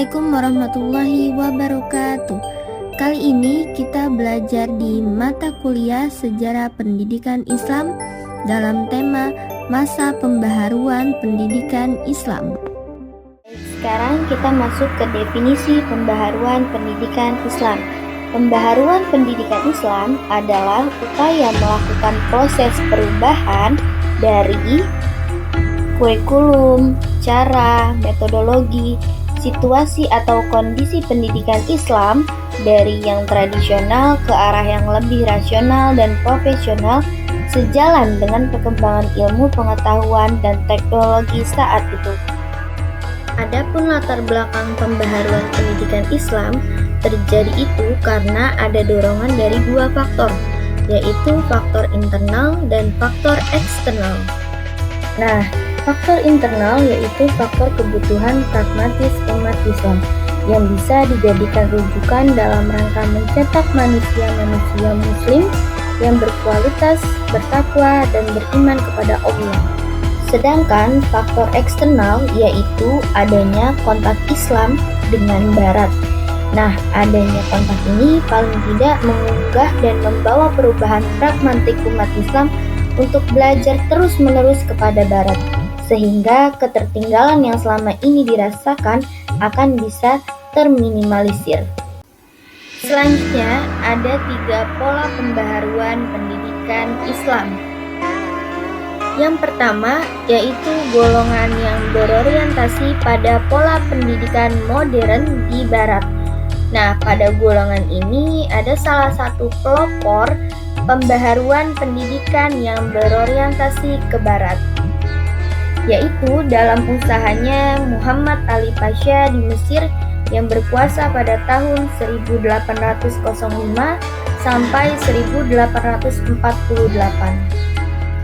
Assalamualaikum warahmatullahi wabarakatuh. Kali ini kita belajar di mata kuliah Sejarah Pendidikan Islam dalam tema Masa Pembaharuan Pendidikan Islam. Sekarang kita masuk ke definisi pembaharuan pendidikan Islam. Pembaharuan pendidikan Islam adalah upaya melakukan proses perubahan dari kurikulum, cara, metodologi, situasi atau kondisi pendidikan Islam dari yang tradisional ke arah yang lebih rasional dan profesional sejalan dengan perkembangan ilmu pengetahuan dan teknologi saat itu. Adapun latar belakang pembaharuan pendidikan Islam terjadi itu karena ada dorongan dari dua faktor, yaitu faktor internal dan faktor eksternal. Nah, faktor internal yaitu faktor kebutuhan pragmatis umat Islam yang bisa dijadikan rujukan dalam rangka mencetak manusia-manusia muslim yang berkualitas, bertakwa, dan beriman kepada Allah. Sedangkan faktor eksternal yaitu adanya kontak Islam dengan Barat. Nah, adanya kontak ini paling tidak mengunggah dan membawa perubahan pragmatik umat Islam untuk belajar terus-menerus kepada Barat, sehingga ketertinggalan yang selama ini dirasakan akan bisa terminimalisir. Selanjutnya, ada 3 pola pembaharuan pendidikan Islam. Yang pertama, yaitu golongan yang berorientasi pada pola pendidikan modern di Barat. Nah, pada golongan ini ada salah satu pelopor pembaharuan pendidikan yang berorientasi ke Barat, yaitu dalam usahanya Muhammad Ali Pasha di Mesir yang berkuasa pada tahun 1805 sampai 1848.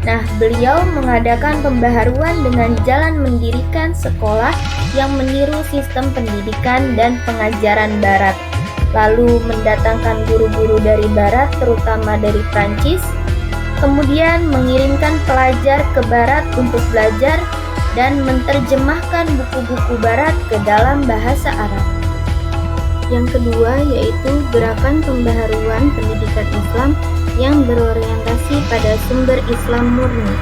Nah, beliau mengadakan pembaharuan dengan jalan mendirikan sekolah yang meniru sistem pendidikan dan pengajaran Barat, lalu mendatangkan guru-guru dari Barat terutama dari Prancis, kemudian mengirimkan pelajar ke Barat untuk belajar dan menerjemahkan buku-buku Barat ke dalam bahasa Arab. Yang kedua yaitu gerakan pembaharuan pendidikan Islam yang berorientasi pada sumber Islam murni.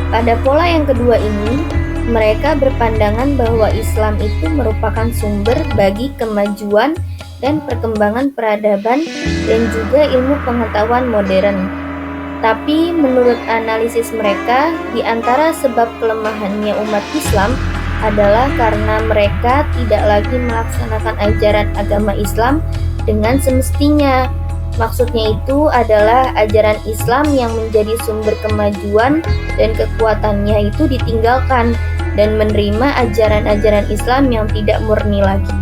Pada pola yang kedua ini, mereka berpandangan bahwa Islam itu merupakan sumber bagi kemajuan dan perkembangan peradaban dan juga ilmu pengetahuan modern. Tapi menurut analisis mereka, di antara sebab kelemahannya umat Islam adalah karena mereka tidak lagi melaksanakan ajaran agama Islam dengan semestinya. Maksudnya itu adalah ajaran Islam yang menjadi sumber kemajuan dan kekuatannya itu ditinggalkan dan menerima ajaran-ajaran Islam yang tidak murni lagi.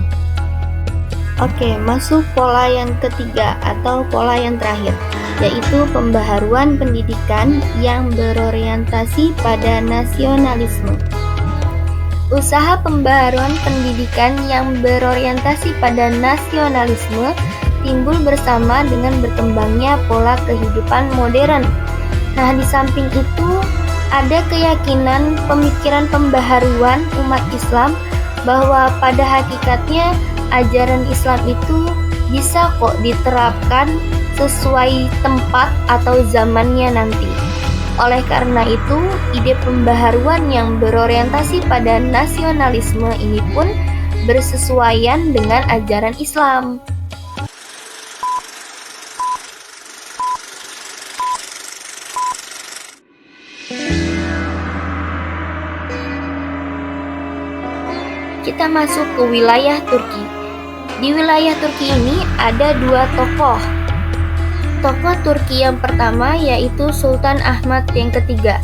Oke, masuk pola yang ketiga atau pola yang terakhir, yaitu pembaharuan pendidikan yang berorientasi pada nasionalisme. Usaha pembaharuan pendidikan yang berorientasi pada nasionalisme timbul bersama dengan berkembangnya pola kehidupan modern. Nah, di samping itu ada keyakinan pemikiran pembaharuan umat Islam bahwa pada hakikatnya ajaran Islam itu bisa kok diterapkan sesuai tempat atau zamannya nanti. Oleh karena itu, ide pembaharuan yang berorientasi pada nasionalisme ini pun bersesuaian dengan ajaran Islam. Kita masuk ke wilayah Turki. Di wilayah Turki ini ada 2 tokoh. Tokoh Turki yang pertama yaitu Sultan Ahmad yang ketiga.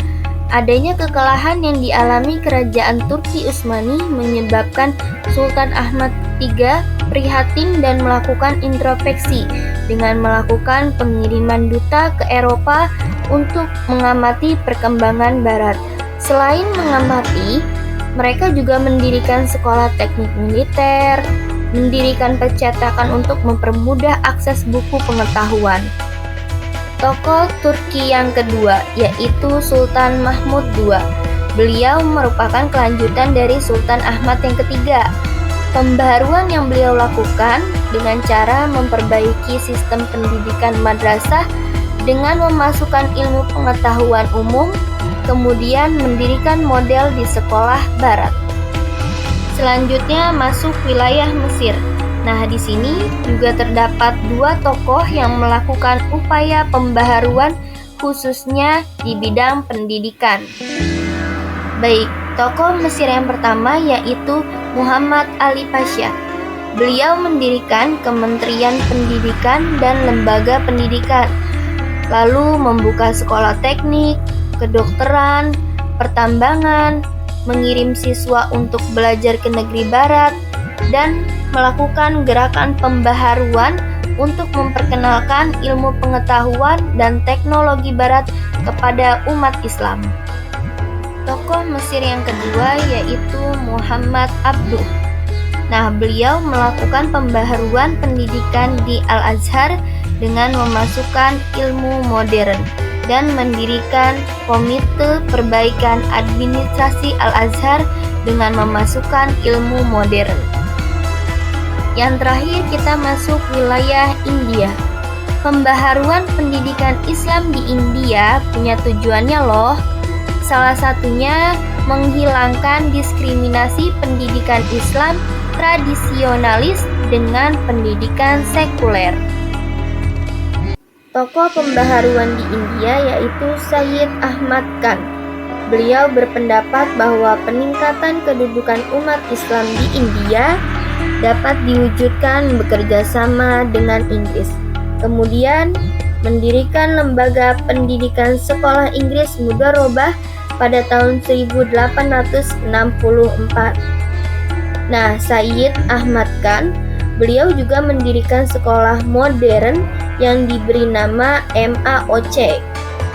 Adanya kekalahan yang dialami kerajaan Turki Utsmani menyebabkan Sultan Ahmad III prihatin dan melakukan introspeksi dengan melakukan pengiriman duta ke Eropa untuk mengamati perkembangan Barat. Selain mengamati, mereka juga mendirikan sekolah teknik militer, mendirikan percetakan untuk mempermudah akses buku pengetahuan. Tokoh Turki yang kedua yaitu Sultan Mahmud II. Beliau merupakan kelanjutan dari Sultan Ahmad yang ketiga. Pembaharuan yang beliau lakukan dengan cara memperbaiki sistem pendidikan madrasah dengan memasukkan ilmu pengetahuan umum, kemudian mendirikan model di sekolah barat. Selanjutnya masuk wilayah Mesir. Nah, di sini juga terdapat dua tokoh yang melakukan upaya pembaharuan khususnya di bidang pendidikan. Baik, tokoh Mesir yang pertama yaitu Muhammad Ali Pasha. Beliau mendirikan Kementerian Pendidikan dan lembaga pendidikan, lalu membuka sekolah teknik, kedokteran, pertambangan, mengirim siswa untuk belajar ke negeri barat, dan melakukan gerakan pembaharuan untuk memperkenalkan ilmu pengetahuan dan teknologi barat kepada umat Islam. Tokoh Mesir yang kedua yaitu Muhammad Abduh. Nah, beliau melakukan pembaharuan pendidikan di Al-Azhar dengan memasukkan ilmu modern dan mendirikan Komite Perbaikan Administrasi Al-Azhar dengan memasukkan ilmu modern. Yang terakhir kita masuk wilayah India. Pembaharuan pendidikan Islam di India punya tujuannya loh. Salah satunya menghilangkan diskriminasi pendidikan Islam tradisionalis dengan pendidikan sekuler. Tokoh pembaharuan di India yaitu Syed Ahmad Khan. Beliau berpendapat bahwa peningkatan kedudukan umat Islam di India dapat diwujudkan bekerja sama dengan Inggris. Kemudian mendirikan lembaga pendidikan sekolah Inggris Mudharrabah pada tahun 1864. Nah, Syed Ahmad Khan, beliau juga mendirikan sekolah modern yang diberi nama MAOC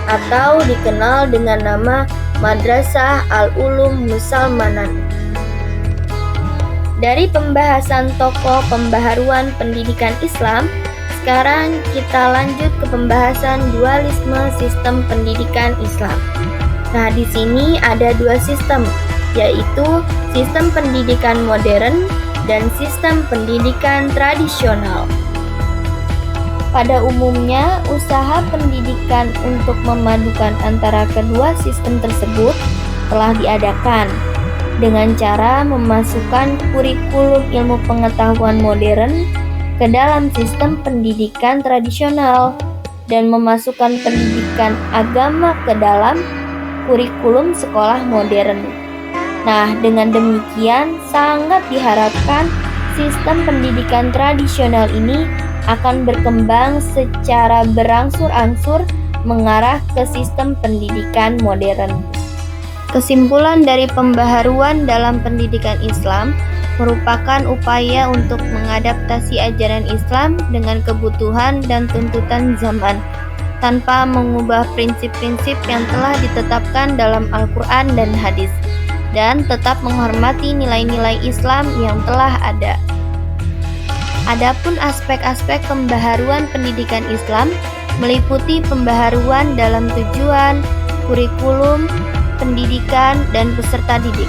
atau dikenal dengan nama Madrasah Al-Ulum Musalmanan. Dari pembahasan tokoh pembaharuan pendidikan Islam, sekarang kita lanjut ke pembahasan dualisme sistem pendidikan Islam. Nah, di sini ada dua sistem, yaitu sistem pendidikan modern dan sistem pendidikan tradisional. Pada umumnya, usaha pendidikan untuk memadukan antara kedua sistem tersebut telah diadakan dengan cara memasukkan kurikulum ilmu pengetahuan modern ke dalam sistem pendidikan tradisional dan memasukkan pendidikan agama ke dalam kurikulum sekolah modern. Nah, dengan demikian sangat diharapkan sistem pendidikan tradisional ini akan berkembang secara berangsur-angsur mengarah ke sistem pendidikan modern. Kesimpulan dari pembaharuan dalam pendidikan Islam merupakan upaya untuk mengadaptasi ajaran Islam dengan kebutuhan dan tuntutan zaman, tanpa mengubah prinsip-prinsip yang telah ditetapkan dalam Al-Quran dan hadis, dan tetap menghormati nilai-nilai Islam yang telah ada. Adapun aspek-aspek pembaharuan pendidikan Islam meliputi pembaharuan dalam tujuan, kurikulum, pendidikan, dan peserta didik.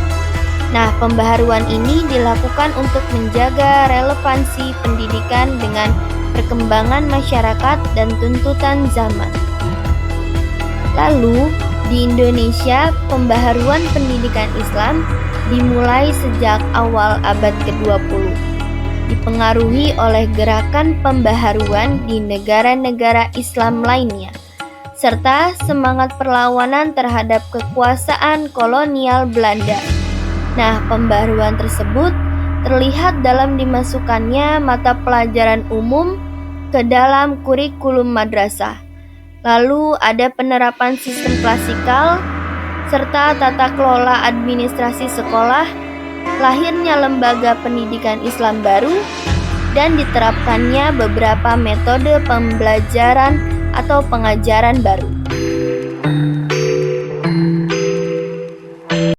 Nah, pembaharuan ini dilakukan untuk menjaga relevansi pendidikan dengan perkembangan masyarakat dan tuntutan zaman. Lalu, di Indonesia, pembaharuan pendidikan Islam dimulai sejak awal abad ke-20, dipengaruhi oleh gerakan pembaharuan di negara-negara Islam lainnya, serta semangat perlawanan terhadap kekuasaan kolonial Belanda. Nah, pembaharuan tersebut terlihat dalam dimasukkannya mata pelajaran umum ke dalam kurikulum madrasah. Lalu ada penerapan sistem klasikal serta tata kelola administrasi sekolah, lahirnya lembaga pendidikan Islam baru, dan diterapkannya beberapa metode pembelajaran atau pengajaran baru.